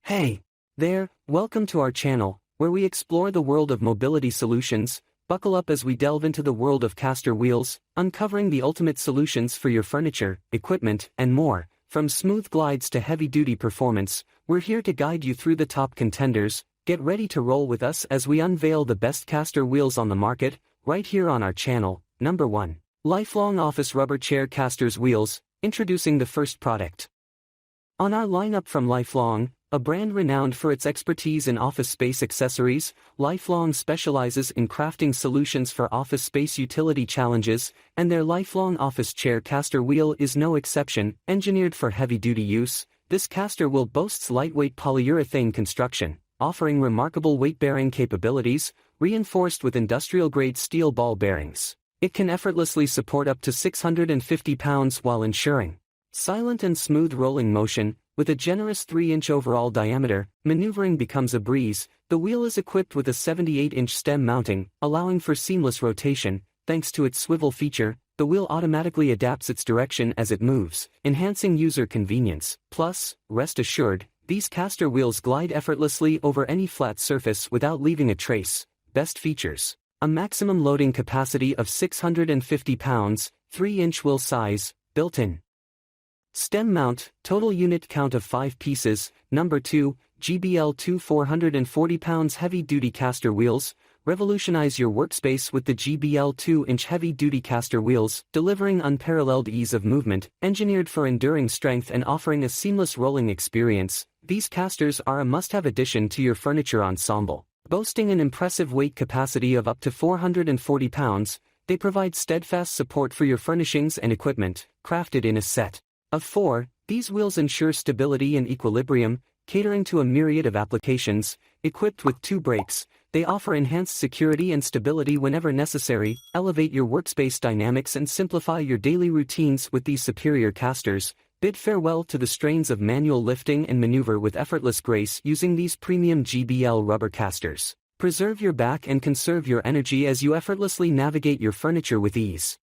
Hey there, welcome to our channel, where we explore the world of mobility solutions. Buckle up as we delve into the world of caster wheels, uncovering the ultimate solutions for your furniture, equipment, and more. From smooth glides to heavy-duty performance, we're here to guide you through the top contenders. Get ready to roll with us as we unveil the best caster wheels on the market, right here on our channel. Number 1. Lifelong Office Rubber Chair Casters Wheels. Introducing the first product on our lineup from Lifelong, a brand renowned for its expertise in office space accessories. Lifelong specializes in crafting solutions for office space utility challenges, and their Lifelong Office Chair Caster Wheel is no exception. Engineered for heavy-duty use, this caster wheel boasts lightweight polyurethane construction, offering remarkable weight-bearing capabilities, reinforced with industrial-grade steel ball bearings. It can effortlessly support up to 650 pounds while ensuring silent and smooth rolling motion. With a generous 3-inch overall diameter, maneuvering becomes a breeze. The wheel is equipped with a 78-inch stem mounting, allowing for seamless rotation. Thanks to its swivel feature, the wheel automatically adapts its direction as it moves, enhancing user convenience. Plus, rest assured, these caster wheels glide effortlessly over any flat surface without leaving a trace. Best features: a maximum loading capacity of 650 pounds, 3-inch wheel size, built-in stem mount, total unit count of 5 pieces. Number 2, GBL2 440 pounds heavy-duty caster wheels. Revolutionize your workspace with the GBL 2-inch heavy-duty caster wheels, delivering unparalleled ease of movement. Engineered for enduring strength and offering a seamless rolling experience, these casters are a must-have addition to your furniture ensemble. Boasting an impressive weight capacity of up to 440 pounds, they provide steadfast support for your furnishings and equipment. Crafted in a set of 4, these wheels ensure stability and equilibrium, catering to a myriad of applications. Equipped with 2 brakes, they offer enhanced security and stability whenever necessary. Elevate your workspace dynamics and simplify your daily routines with these superior casters. Bid farewell to the strains of manual lifting and maneuver with effortless grace using these premium GBL rubber casters. Preserve your back and conserve your energy as you effortlessly navigate your furniture with ease.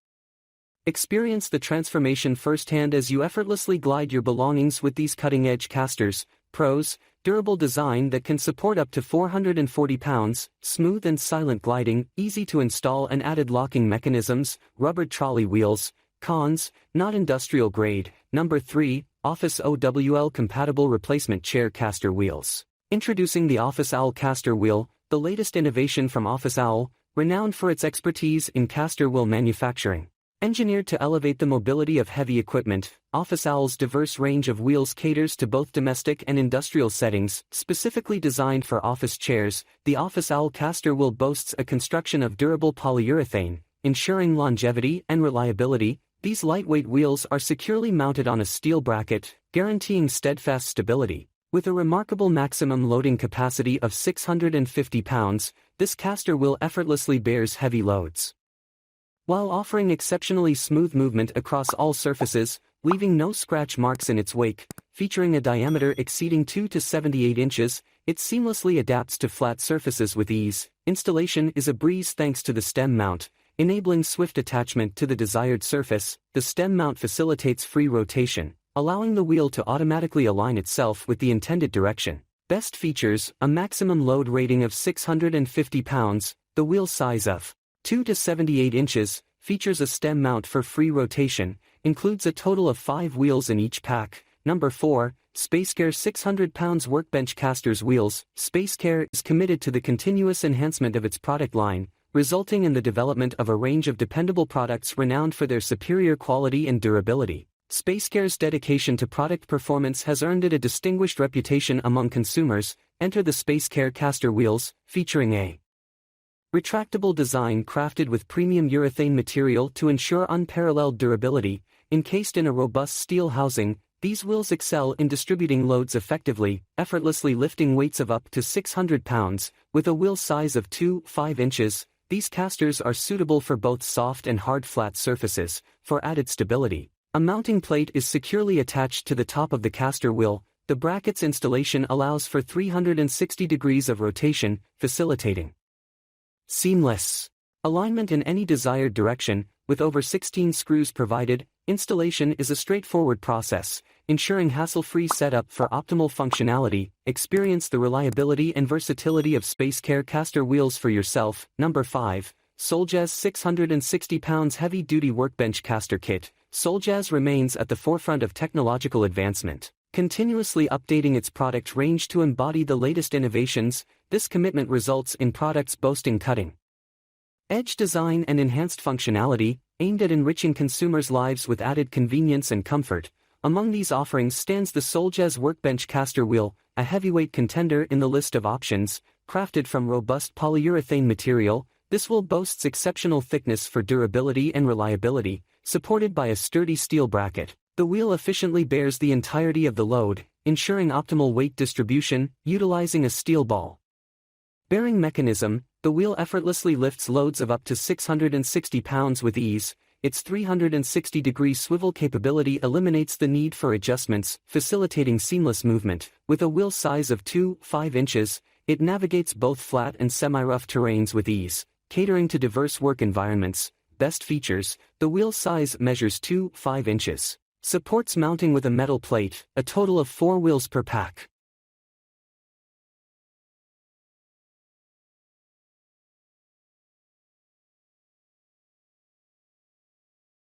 Experience the transformation firsthand as you effortlessly glide your belongings with these cutting-edge casters. Pros: durable design that can support up to 440 pounds, smooth and silent gliding, easy to install and added locking mechanisms, rubber trolley wheels. Cons: not industrial grade. Number 3, Office OWL compatible replacement chair caster wheels. Introducing the Office OWL caster wheel, the latest innovation from Office OWL, renowned for its expertise in caster wheel manufacturing. Engineered to elevate the mobility of heavy equipment, Office OWL's diverse range of wheels caters to both domestic and industrial settings. Specifically designed for office chairs, the Office OWL caster wheel boasts a construction of durable polyurethane, ensuring longevity and reliability. These lightweight wheels are securely mounted on a steel bracket, guaranteeing steadfast stability. With a remarkable maximum loading capacity of 650 pounds, this caster wheel effortlessly bears heavy loads, while offering exceptionally smooth movement across all surfaces, leaving no scratch marks in its wake. Featuring a diameter exceeding 2 to 78 inches, it seamlessly adapts to flat surfaces with ease. Installation is a breeze thanks to the stem mount, enabling swift attachment to the desired surface. The stem mount facilitates free rotation, allowing the wheel to automatically align itself with the intended direction. Best features: a maximum load rating of 650 pounds, the wheel size of 2 to 78 inches, features a stem mount for free rotation, includes a total of 5 wheels in each pack. Number 4, SpaceCare 600 pounds workbench casters wheels. SpaceCare is committed to the continuous enhancement of its product line, resulting in the development of a range of dependable products renowned for their superior quality and durability. SpaceCare's dedication to product performance has earned it a distinguished reputation among consumers. Enter the SpaceCare caster wheels, featuring a retractable design crafted with premium urethane material to ensure unparalleled durability. Encased in a robust steel housing, these wheels excel in distributing loads effectively, effortlessly lifting weights of up to 600 pounds. With a wheel size of 2.5 inches, these casters are suitable for both soft and hard flat surfaces. For added stability, a mounting plate is securely attached to the top of the caster wheel. The bracket's installation allows for 360 degrees of rotation, facilitating seamless alignment in any desired direction. With over 16 screws provided, installation is a straightforward process, ensuring hassle-free setup for optimal functionality. Experience the reliability and versatility of SpaceCare caster wheels for yourself. Number 5. Soljaz 660 pounds heavy-duty workbench caster kit. Soljaz remains at the forefront of technological advancement, continuously updating its product range to embody the latest innovations. This commitment results in products boasting cutting-edge design and enhanced functionality, aimed at enriching consumers' lives with added convenience and comfort. Among these offerings stands the Soljaz Workbench Caster Wheel, a heavyweight contender in the list of options. Crafted from robust polyurethane material, this wheel boasts exceptional thickness for durability and reliability, supported by a sturdy steel bracket. The wheel efficiently bears the entirety of the load, ensuring optimal weight distribution. Utilizing a steel ball bearing mechanism, the wheel effortlessly lifts loads of up to 660 pounds with ease. Its 360-degree swivel capability eliminates the need for adjustments, facilitating seamless movement. With a wheel size of 2.5 inches, it navigates both flat and semi-rough terrains with ease, catering to diverse work environments. Best features: the wheel size measures 2.5 inches. Supports mounting with a metal plate, a total of 4 wheels per pack.